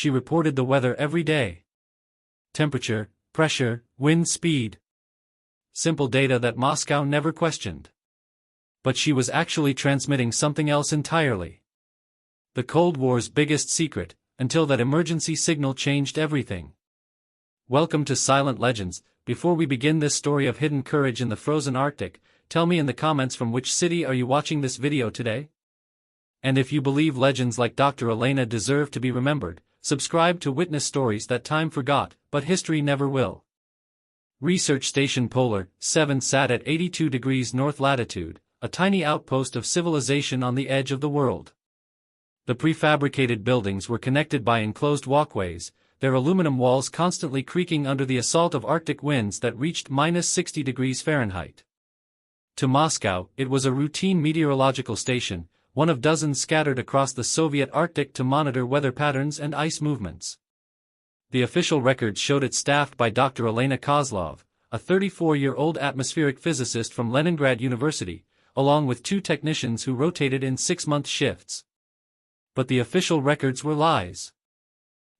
she reported the weather every day. Temperature, pressure, wind speed. Simple data that Moscow never questioned. But she was actually transmitting something else entirely. The Cold War's biggest secret, until that emergency signal changed everything. Welcome to Silent Legends. Before we begin this story of hidden courage in the frozen Arctic, tell me in the comments from which city are you watching this video today? And if you believe legends like Dr. Elena deserve to be remembered, subscribe to witness stories that time forgot, but history never will. Research Station Polar 7 sat at 82 degrees north latitude, a tiny outpost of civilization on the edge of the world. The prefabricated buildings were connected by enclosed walkways, their aluminum walls constantly creaking under the assault of Arctic winds that reached -60 degrees Fahrenheit. To Moscow, it was a routine meteorological station, one of dozens scattered across the Soviet Arctic to monitor weather patterns and ice movements. The official records showed it staffed by Dr. Elena Kozlov, a 34-year-old atmospheric physicist from Leningrad University, along with 2 technicians who rotated in 6-month shifts. But the official records were lies.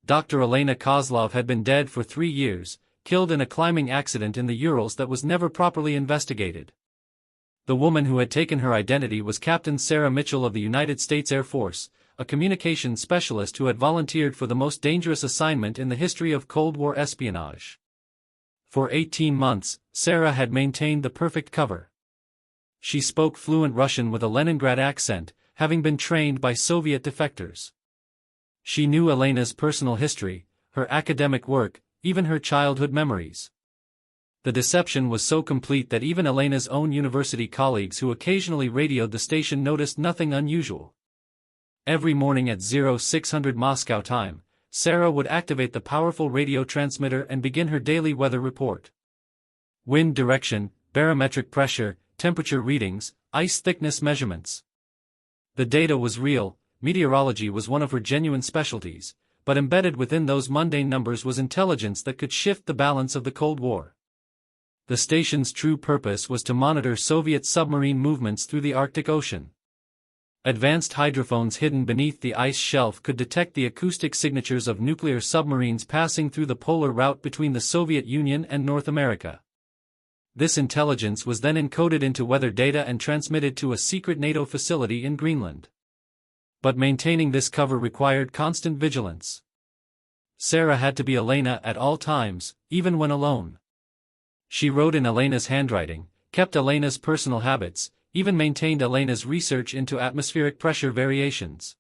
Dr. Elena Kozlov had been dead for 3 years, killed in a climbing accident in the Urals that was never properly investigated. The woman who had taken her identity was Captain Sarah Mitchell of the United States Air Force, a communications specialist who had volunteered for the most dangerous assignment in the history of Cold War espionage. For 18 months, Sarah had maintained the perfect cover. She spoke fluent Russian with a Leningrad accent, having been trained by Soviet defectors. She knew Elena's personal history, her academic work, even her childhood memories. The deception was so complete that even Elena's own university colleagues who occasionally radioed the station noticed nothing unusual. Every morning at 0600 Moscow time, Sarah would activate the powerful radio transmitter and begin her daily weather report. Wind direction, barometric pressure, temperature readings, ice thickness measurements. The data was real. Meteorology was one of her genuine specialties, but embedded within those mundane numbers was intelligence that could shift the balance of the Cold War. The station's true purpose was to monitor Soviet submarine movements through the Arctic Ocean. Advanced hydrophones hidden beneath the ice shelf could detect the acoustic signatures of nuclear submarines passing through the polar route between the Soviet Union and North America. This intelligence was then encoded into weather data and transmitted to a secret NATO facility in Greenland. But maintaining this cover required constant vigilance. Sarah had to be Elena at all times, even when alone. She wrote in Elena's handwriting, kept Elena's personal habits, even maintained Elena's research into atmospheric pressure variations.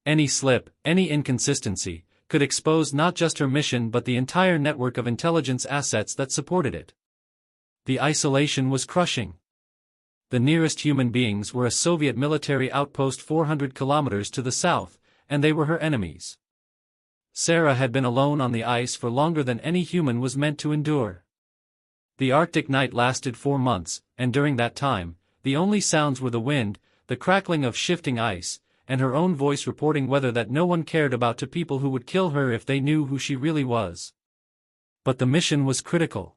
Any slip, any inconsistency, could expose not just her mission but the entire network of intelligence assets that supported it. The isolation was crushing. The nearest human beings were a Soviet military outpost 400 kilometers to the south, and they were her enemies. Sarah had been alone on the ice for longer than any human was meant to endure. The Arctic night lasted 4 months, and during that time, the only sounds were the wind, the crackling of shifting ice, and her own voice reporting weather that no one cared about to people who would kill her if they knew who she really was. But the mission was critical.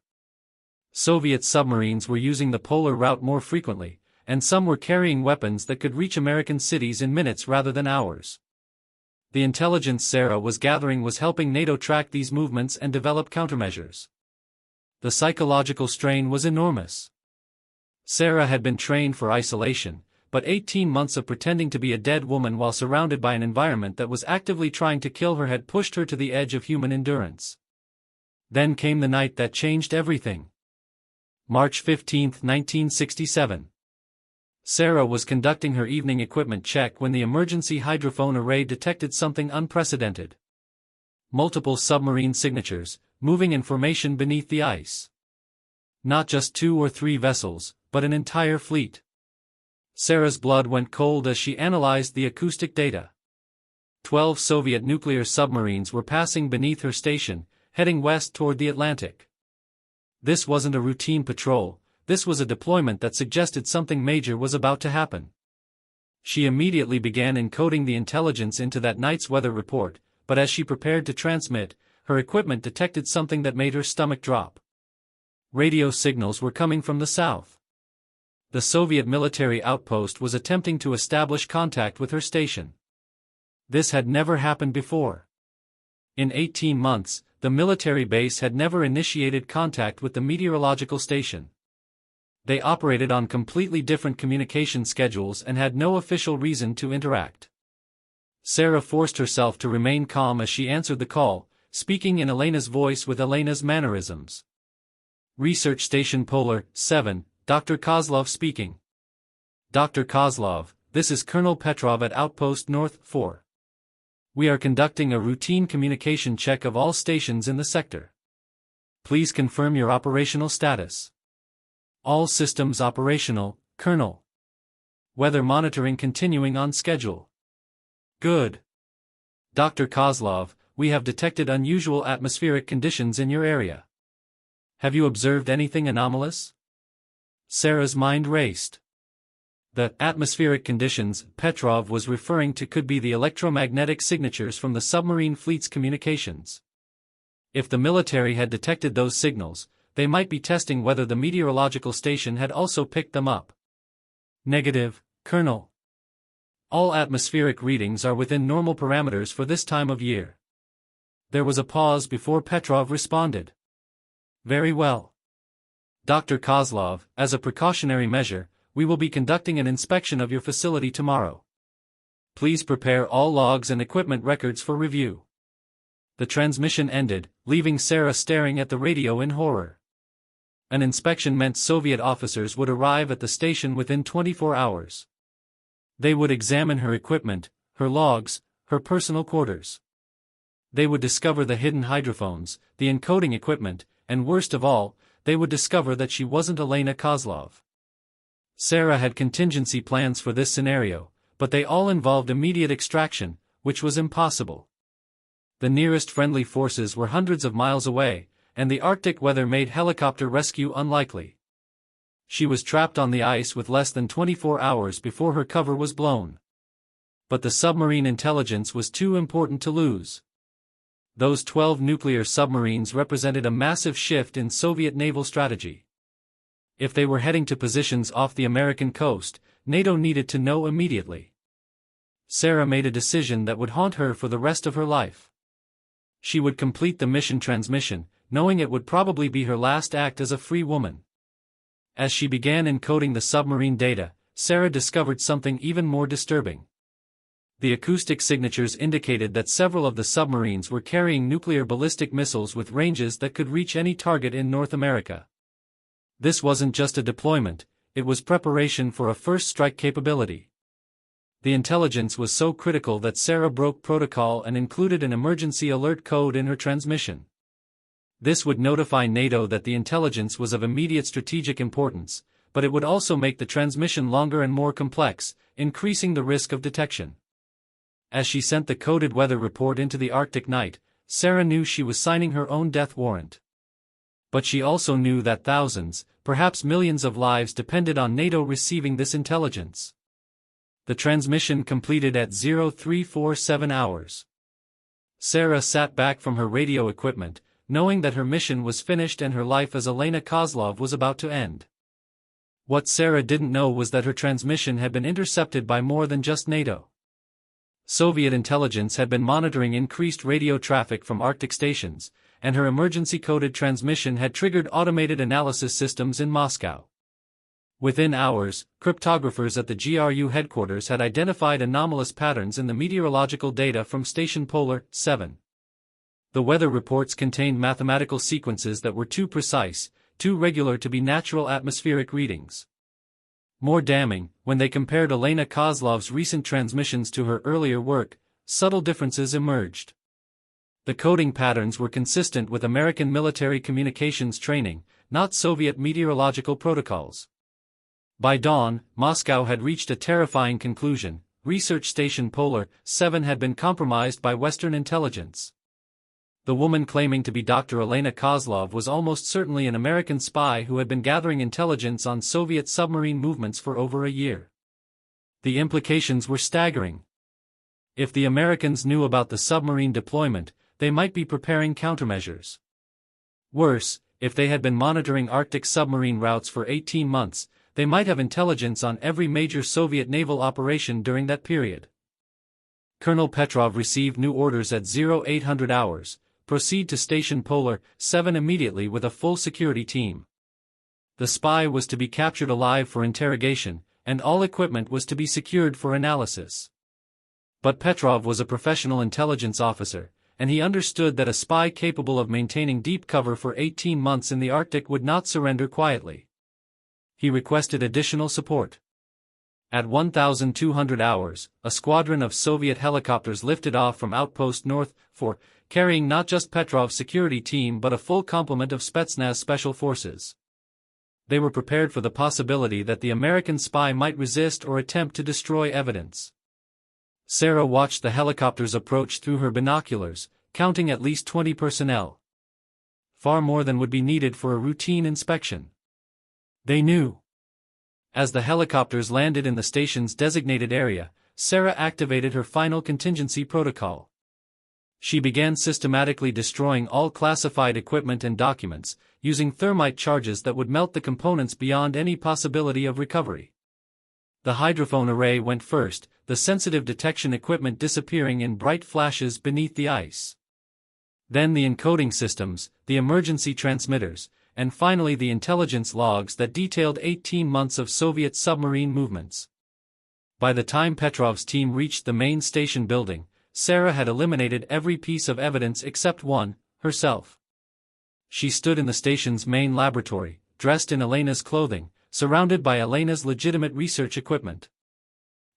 Soviet submarines were using the polar route more frequently, and some were carrying weapons that could reach American cities in minutes rather than hours. The intelligence Sarah was gathering was helping NATO track these movements and develop countermeasures. The psychological strain was enormous. Sarah had been trained for isolation, but 18 months of pretending to be a dead woman while surrounded by an environment that was actively trying to kill her had pushed her to the edge of human endurance. Then came the night that changed everything. March 15, 1967. Sarah was conducting her evening equipment check when the emergency hydrophone array detected something unprecedented. Multiple submarine signatures, moving in formation beneath the ice. Not just 2 or 3 vessels, but an entire fleet. Sarah's blood went cold as she analyzed the acoustic data. 12 Soviet nuclear submarines were passing beneath her station, heading west toward the Atlantic. This wasn't a routine patrol, this was a deployment that suggested something major was about to happen. She immediately began encoding the intelligence into that night's weather report, but as she prepared to transmit, her equipment detected something that made her stomach drop. Radio signals were coming from the south. The Soviet military outpost was attempting to establish contact with her station. This had never happened before. In 18 months, the military base had never initiated contact with the meteorological station. They operated on completely different communication schedules and had no official reason to interact. Sarah forced herself to remain calm as she answered the call, speaking in Elena's voice with Elena's mannerisms. Research Station Polar 7, Dr. Kozlov speaking. Dr. Kozlov, this is Colonel Petrov at Outpost North 4. We are conducting a routine communication check of all stations in the sector. Please confirm your operational status. All systems operational, Colonel. Weather monitoring continuing on schedule. Good. Dr. Kozlov, we have detected unusual atmospheric conditions in your area. Have you observed anything anomalous? Sarah's mind raced. The atmospheric conditions Petrov was referring to could be the electromagnetic signatures from the submarine fleet's communications. If the military had detected those signals, they might be testing whether the meteorological station had also picked them up. Negative, Colonel. All atmospheric readings are within normal parameters for this time of year. There was a pause before Petrov responded. Very well. Dr. Kozlov, as a precautionary measure, we will be conducting an inspection of your facility tomorrow. Please prepare all logs and equipment records for review. The transmission ended, leaving Sarah staring at the radio in horror. An inspection meant Soviet officers would arrive at the station within 24 hours. They would examine her equipment, her logs, her personal quarters. They would discover the hidden hydrophones, the encoding equipment, and worst of all, they would discover that she wasn't Elena Kozlov. Sarah had contingency plans for this scenario, but they all involved immediate extraction, which was impossible. The nearest friendly forces were hundreds of miles away, and the Arctic weather made helicopter rescue unlikely. She was trapped on the ice with less than 24 hours before her cover was blown. But the submarine intelligence was too important to lose. Those 12 nuclear submarines represented a massive shift in Soviet naval strategy. If they were heading to positions off the American coast, NATO needed to know immediately. Sarah made a decision that would haunt her for the rest of her life. She would complete the mission transmission, knowing it would probably be her last act as a free woman. As she began encoding the submarine data, Sarah discovered something even more disturbing. The acoustic signatures indicated that several of the submarines were carrying nuclear ballistic missiles with ranges that could reach any target in North America. This wasn't just a deployment, it was preparation for a first strike capability. The intelligence was so critical that Sarah broke protocol and included an emergency alert code in her transmission. This would notify NATO that the intelligence was of immediate strategic importance, but it would also make the transmission longer and more complex, increasing the risk of detection. As she sent the coded weather report into the Arctic night, Sarah knew she was signing her own death warrant. But she also knew that thousands, perhaps millions of lives depended on NATO receiving this intelligence. The transmission completed at 0347 hours. Sarah sat back from her radio equipment, knowing that her mission was finished and her life as Elena Kozlov was about to end. What Sarah didn't know was that her transmission had been intercepted by more than just NATO. Soviet intelligence had been monitoring increased radio traffic from Arctic stations, and her emergency-coded transmission had triggered automated analysis systems in Moscow. Within hours, cryptographers at the GRU headquarters had identified anomalous patterns in the meteorological data from Station Polar 7. The weather reports contained mathematical sequences that were too precise, too regular to be natural atmospheric readings. More damning, when they compared Elena Kozlov's recent transmissions to her earlier work, subtle differences emerged. The coding patterns were consistent with American military communications training, not Soviet meteorological protocols. By dawn, Moscow had reached a terrifying conclusion: Research Station Polar 7 had been compromised by Western intelligence. The woman claiming to be Dr. Elena Kozlov was almost certainly an American spy who had been gathering intelligence on Soviet submarine movements for over a year. The implications were staggering. If the Americans knew about the submarine deployment, they might be preparing countermeasures. Worse, if they had been monitoring Arctic submarine routes for 18 months, they might have intelligence on every major Soviet naval operation during that period. Colonel Petrov received new orders at 0800 hours, proceed to Station Polar 7 immediately with a full security team. The spy was to be captured alive for interrogation, and all equipment was to be secured for analysis. But Petrov was a professional intelligence officer, and he understood that a spy capable of maintaining deep cover for 18 months in the Arctic would not surrender quietly. He requested additional support. At 1200 hours, a squadron of Soviet helicopters lifted off from Outpost North 4, carrying not just Petrov's security team but a full complement of Spetsnaz special forces. They were prepared for the possibility that the American spy might resist or attempt to destroy evidence. Sarah watched the helicopters approach through her binoculars, counting at least 20 personnel. Far more than would be needed for a routine inspection. They knew. As the helicopters landed in the station's designated area, Sarah activated her final contingency protocol. She began systematically destroying all classified equipment and documents, using thermite charges that would melt the components beyond any possibility of recovery. The hydrophone array went first, the sensitive detection equipment disappearing in bright flashes beneath the ice. Then the encoding systems, the emergency transmitters, and finally the intelligence logs that detailed 18 months of Soviet submarine movements. By the time Petrov's team reached the main station building, Sarah had eliminated every piece of evidence except one, herself. She stood in the station's main laboratory, dressed in Elena's clothing, surrounded by Elena's legitimate research equipment.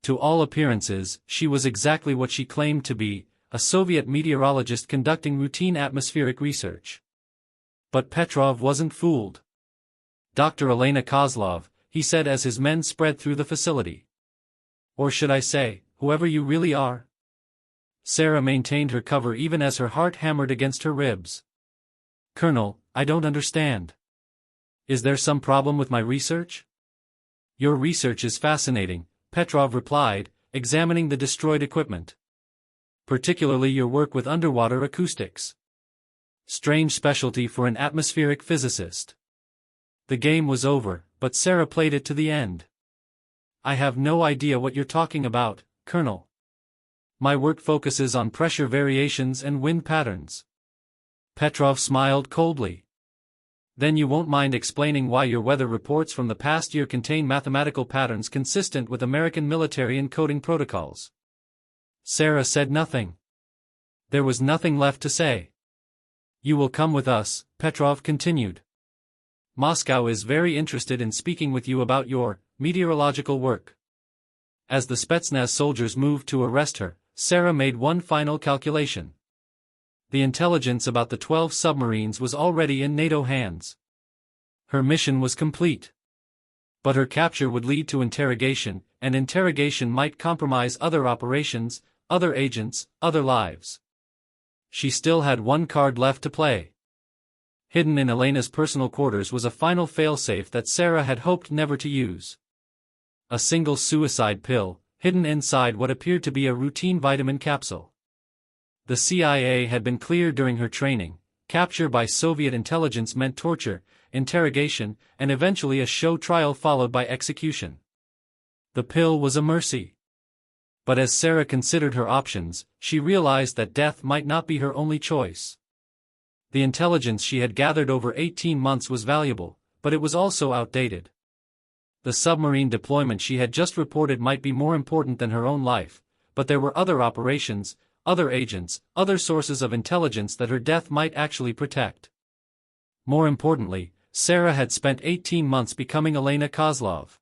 To all appearances, she was exactly what she claimed to be, a Soviet meteorologist conducting routine atmospheric research. But Petrov wasn't fooled. "Dr. Elena Kozlov," he said as his men spread through the facility. "Or should I say, whoever you really are?" Sarah maintained her cover even as her heart hammered against her ribs. "Colonel, I don't understand. Is there some problem with my research?" "Your research is fascinating," Petrov replied, examining the destroyed equipment. "Particularly your work with underwater acoustics. Strange specialty for an atmospheric physicist." The game was over, but Sarah played it to the end. "I have no idea what you're talking about, Colonel. My work focuses on pressure variations and wind patterns." Petrov smiled coldly. "Then you won't mind explaining why your weather reports from the past year contain mathematical patterns consistent with American military encoding protocols?" Sarah said nothing. There was nothing left to say. "You will come with us," Petrov continued. "Moscow is very interested in speaking with you about your meteorological work." As the Spetsnaz soldiers moved to arrest her, Sarah made one final calculation. The intelligence about the 12 submarines was already in NATO hands. Her mission was complete. But her capture would lead to interrogation, and interrogation might compromise other operations, other agents, other lives. She still had one card left to play. Hidden in Elena's personal quarters was a final failsafe that Sarah had hoped never to use. A single suicide pill, hidden inside what appeared to be a routine vitamin capsule. The CIA had been clear during her training. Capture by Soviet intelligence meant torture, interrogation, and eventually a show trial followed by execution. The pill was a mercy. But as Sarah considered her options, she realized that death might not be her only choice. The intelligence she had gathered over 18 months was valuable, but it was also outdated. The submarine deployment she had just reported might be more important than her own life, but there were other operations, other agents, other sources of intelligence that her death might actually protect. More importantly, Sarah had spent 18 months becoming Elena Kozlov.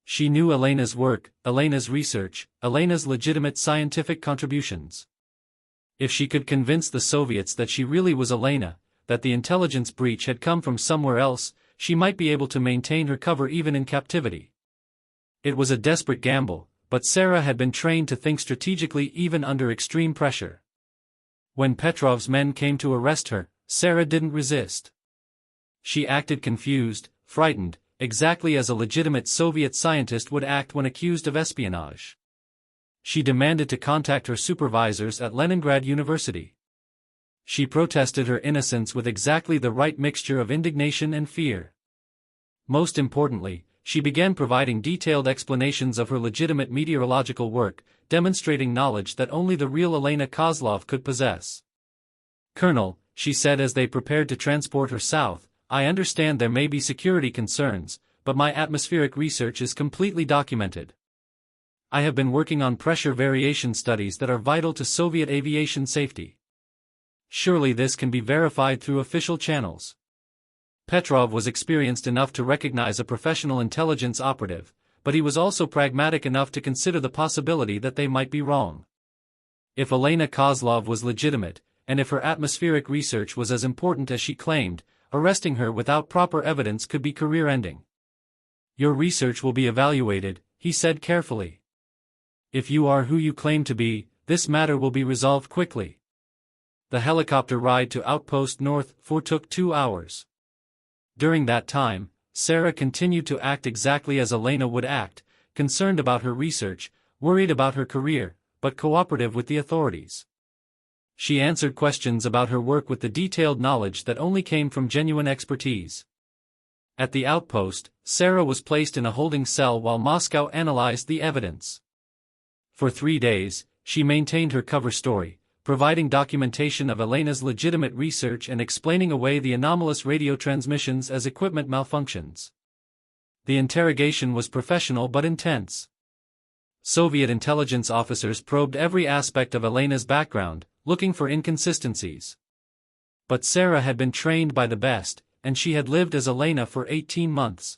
She knew Elena's work, Elena's research, Elena's legitimate scientific contributions. If she could convince the Soviets that she really was Elena, that the intelligence breach had come from somewhere else, she might be able to maintain her cover even in captivity. It was a desperate gamble, but Sarah had been trained to think strategically even under extreme pressure. When Petrov's men came to arrest her, Sarah didn't resist. She acted confused, frightened, exactly as a legitimate Soviet scientist would act when accused of espionage. She demanded to contact her supervisors at Leningrad University. She protested her innocence with exactly the right mixture of indignation and fear. Most importantly, she began providing detailed explanations of her legitimate meteorological work, demonstrating knowledge that only the real Elena Kozlov could possess. "Colonel," she said as they prepared to transport her south, "I understand there may be security concerns, but my atmospheric research is completely documented. I have been working on pressure variation studies that are vital to Soviet aviation safety. Surely this can be verified through official channels." Petrov was experienced enough to recognize a professional intelligence operative, but he was also pragmatic enough to consider the possibility that they might be wrong. If Elena Kozlov was legitimate, and if her atmospheric research was as important as she claimed, arresting her without proper evidence could be career-ending. "Your research will be evaluated," he said carefully. "If you are who you claim to be, this matter will be resolved quickly." The helicopter ride to Outpost North 4 took 2 hours. During that time, Sarah continued to act exactly as Elena would act, concerned about her research, worried about her career, but cooperative with the authorities. She answered questions about her work with the detailed knowledge that only came from genuine expertise. At the outpost, Sarah was placed in a holding cell while Moscow analyzed the evidence. For 3 days, she maintained her cover story, providing documentation of Elena's legitimate research and explaining away the anomalous radio transmissions as equipment malfunctions. The interrogation was professional but intense. Soviet intelligence officers probed every aspect of Elena's background, looking for inconsistencies. But Sarah had been trained by the best, and she had lived as Elena for 18 months.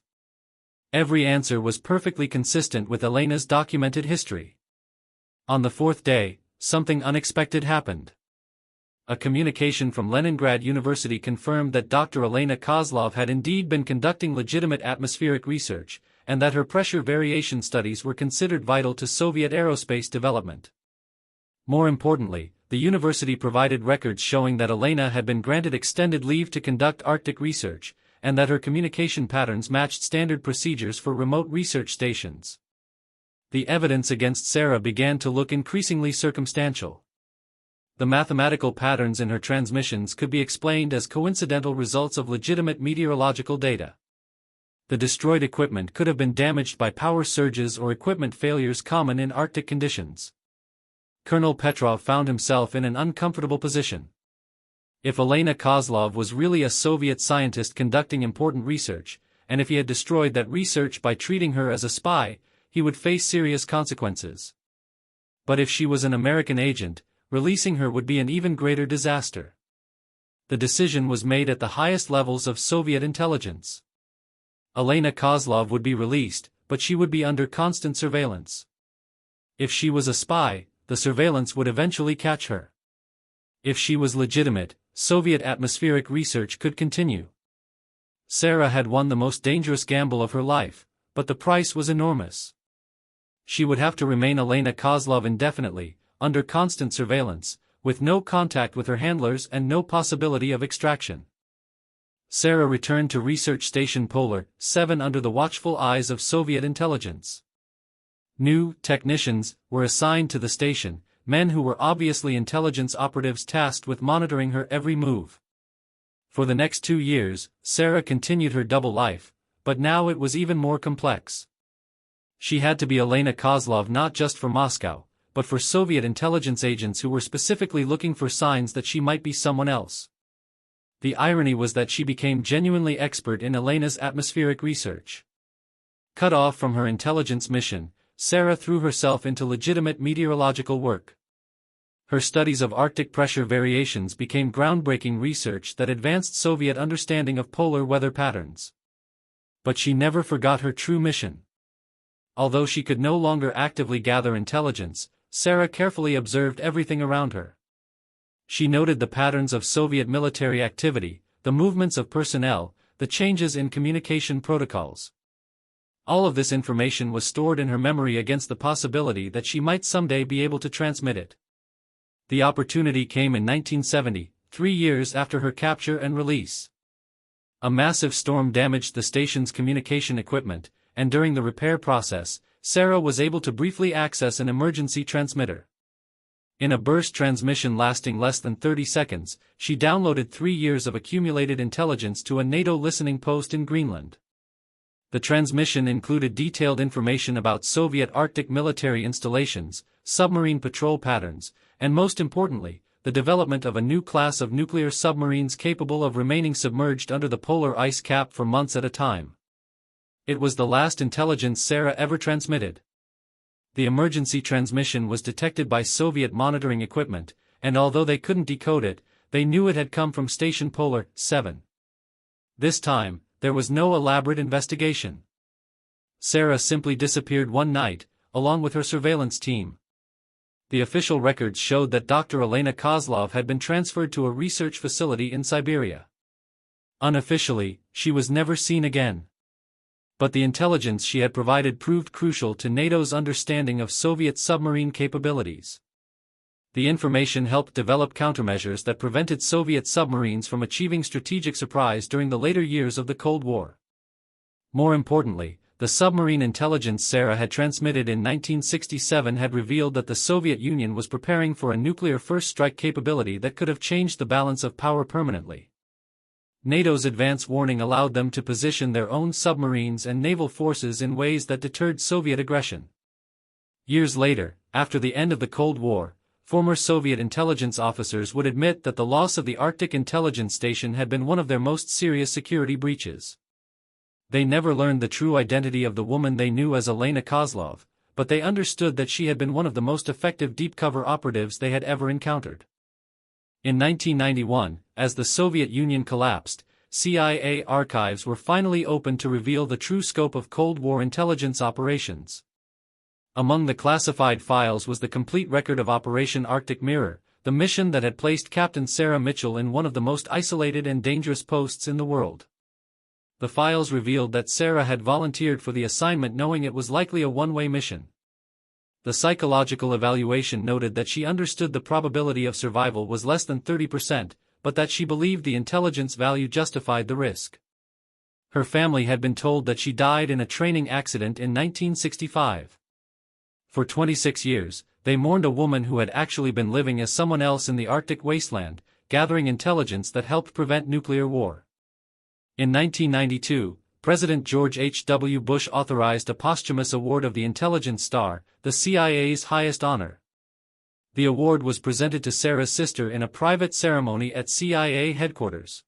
Every answer was perfectly consistent with Elena's documented history. On the 4th day, something unexpected happened. A communication from Leningrad University confirmed that Dr. Elena Kozlov had indeed been conducting legitimate atmospheric research, and that her pressure variation studies were considered vital to Soviet aerospace development. More importantly, the university provided records showing that Elena had been granted extended leave to conduct Arctic research, and that her communication patterns matched standard procedures for remote research stations. The evidence against Sarah began to look increasingly circumstantial. The mathematical patterns in her transmissions could be explained as coincidental results of legitimate meteorological data. The destroyed equipment could have been damaged by power surges or equipment failures common in Arctic conditions. Colonel Petrov found himself in an uncomfortable position. If Elena Kozlov was really a Soviet scientist conducting important research, and if he had destroyed that research by treating her as a spy, he would face serious consequences. But if she was an American agent, releasing her would be an even greater disaster. The decision was made at the highest levels of Soviet intelligence. Elena Kozlov would be released, but she would be under constant surveillance. If she was a spy, the surveillance would eventually catch her. If she was legitimate, Soviet atmospheric research could continue. Sarah had won the most dangerous gamble of her life, but the price was enormous. She would have to remain Elena Kozlov indefinitely, under constant surveillance, with no contact with her handlers and no possibility of extraction. Sarah returned to Research Station Polar 7 under the watchful eyes of Soviet intelligence. New technicians were assigned to the station, men who were obviously intelligence operatives tasked with monitoring her every move. For the next 2 years, Sarah continued her double life, but now it was even more complex. She had to be Elena Kozlov not just for Moscow, but for Soviet intelligence agents who were specifically looking for signs that she might be someone else. The irony was that she became genuinely expert in Elena's atmospheric research. Cut off from her intelligence mission, Sarah threw herself into legitimate meteorological work. Her studies of Arctic pressure variations became groundbreaking research that advanced Soviet understanding of polar weather patterns. But she never forgot her true mission. Although she could no longer actively gather intelligence, Sarah carefully observed everything around her. She noted the patterns of Soviet military activity, the movements of personnel, the changes in communication protocols. All of this information was stored in her memory against the possibility that she might someday be able to transmit it. The opportunity came in 1970, 3 years after her capture and release. A massive storm damaged the station's communication equipment, and during the repair process, Sarah was able to briefly access an emergency transmitter. In a burst transmission lasting less than 30 seconds, she downloaded 3 years of accumulated intelligence to a NATO listening post in Greenland. The transmission included detailed information about Soviet Arctic military installations, submarine patrol patterns, and most importantly, the development of a new class of nuclear submarines capable of remaining submerged under the polar ice cap for months at a time. It was the last intelligence Sarah ever transmitted. The emergency transmission was detected by Soviet monitoring equipment, and although they couldn't decode it, they knew it had come from Station Polar 7. This time, there was no elaborate investigation. Sarah simply disappeared one night, along with her surveillance team. The official records showed that Dr. Elena Kozlov had been transferred to a research facility in Siberia. Unofficially, she was never seen again. But the intelligence she had provided proved crucial to NATO's understanding of Soviet submarine capabilities. The information helped develop countermeasures that prevented Soviet submarines from achieving strategic surprise during the later years of the Cold War. More importantly, the submarine intelligence Sarah had transmitted in 1967 had revealed that the Soviet Union was preparing for a nuclear first-strike capability that could have changed the balance of power permanently. NATO's advance warning allowed them to position their own submarines and naval forces in ways that deterred Soviet aggression. Years later, after the end of the Cold War, former Soviet intelligence officers would admit that the loss of the Arctic Intelligence Station had been one of their most serious security breaches. They never learned the true identity of the woman they knew as Elena Kozlov, but they understood that she had been one of the most effective deep-cover operatives they had ever encountered. In 1991, as the Soviet Union collapsed, CIA archives were finally opened to reveal the true scope of Cold War intelligence operations. Among the classified files was the complete record of Operation Arctic Mirror, the mission that had placed Captain Sarah Mitchell in one of the most isolated and dangerous posts in the world. The files revealed that Sarah had volunteered for the assignment knowing it was likely a one-way mission. The psychological evaluation noted that she understood the probability of survival was less than 30%, but that she believed the intelligence value justified the risk. Her family had been told that she died in a training accident in 1965. For 26 years, they mourned a woman who had actually been living as someone else in the Arctic wasteland, gathering intelligence that helped prevent nuclear war. In 1992, President George H.W. Bush authorized a posthumous award of the Intelligence Star, the CIA's highest honor. The award was presented to Sarah's sister in a private ceremony at CIA headquarters.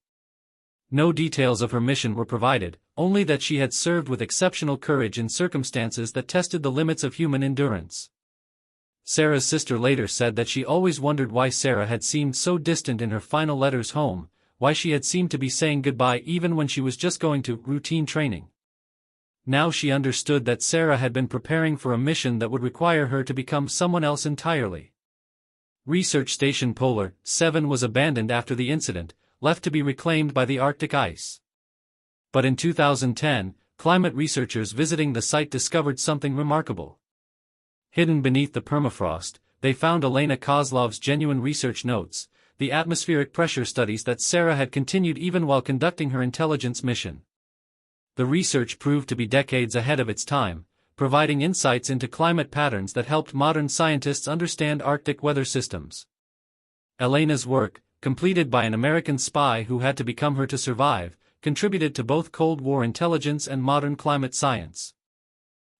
No details of her mission were provided, only that she had served with exceptional courage in circumstances that tested the limits of human endurance. Sarah's sister later said that she always wondered why Sarah had seemed so distant in her final letters home, why she had seemed to be saying goodbye even when she was just going to routine training. Now she understood that Sarah had been preparing for a mission that would require her to become someone else entirely. Research Station Polar 7 was abandoned after the incident, left to be reclaimed by the Arctic ice. But in 2010, climate researchers visiting the site discovered something remarkable. Hidden beneath the permafrost, they found Elena Kozlov's genuine research notes, the atmospheric pressure studies that Sarah had continued even while conducting her intelligence mission. The research proved to be decades ahead of its time, providing insights into climate patterns that helped modern scientists understand Arctic weather systems. Elena's work, completed by an American spy who had to become her to survive, contributed to both Cold War intelligence and modern climate science.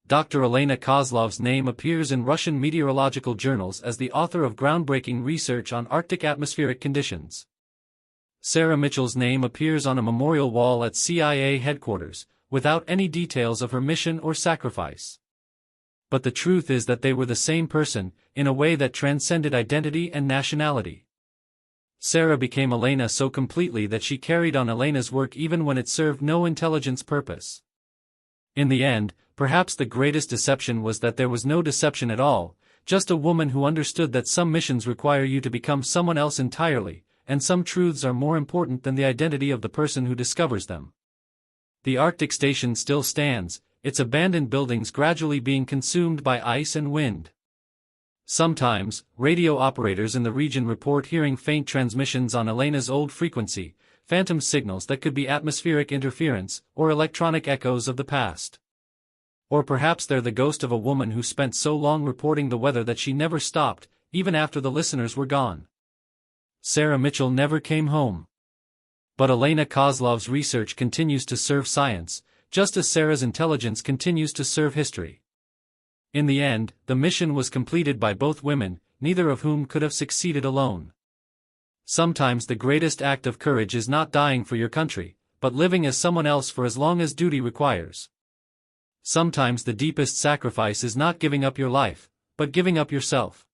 Dr. Elena Kozlov's name appears in Russian meteorological journals as the author of groundbreaking research on Arctic atmospheric conditions. Sarah Mitchell's name appears on a memorial wall at CIA headquarters, without any details of her mission or sacrifice. But the truth is that they were the same person, in a way that transcended identity and nationality. Sarah became Elena so completely that she carried on Elena's work even when it served no intelligence purpose. In the end, perhaps the greatest deception was that there was no deception at all, just a woman who understood that some missions require you to become someone else entirely, and some truths are more important than the identity of the person who discovers them. The Arctic station still stands, its abandoned buildings gradually being consumed by ice and wind. Sometimes, radio operators in the region report hearing faint transmissions on Elena's old frequency, phantom signals that could be atmospheric interference, or electronic echoes of the past. Or perhaps they're the ghost of a woman who spent so long reporting the weather that she never stopped, even after the listeners were gone. Sarah Mitchell never came home. But Elena Kozlov's research continues to serve science, just as Sarah's intelligence continues to serve history. In the end, the mission was completed by both women, neither of whom could have succeeded alone. Sometimes the greatest act of courage is not dying for your country, but living as someone else for as long as duty requires. Sometimes the deepest sacrifice is not giving up your life, but giving up yourself.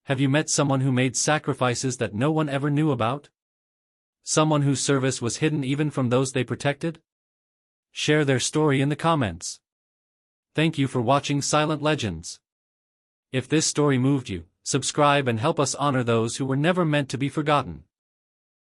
Have you met someone who made sacrifices that no one ever knew about? Someone whose service was hidden even from those they protected? Share their story in the comments. Thank you for watching Silent Legends. If this story moved you, subscribe and help us honor those who were never meant to be forgotten.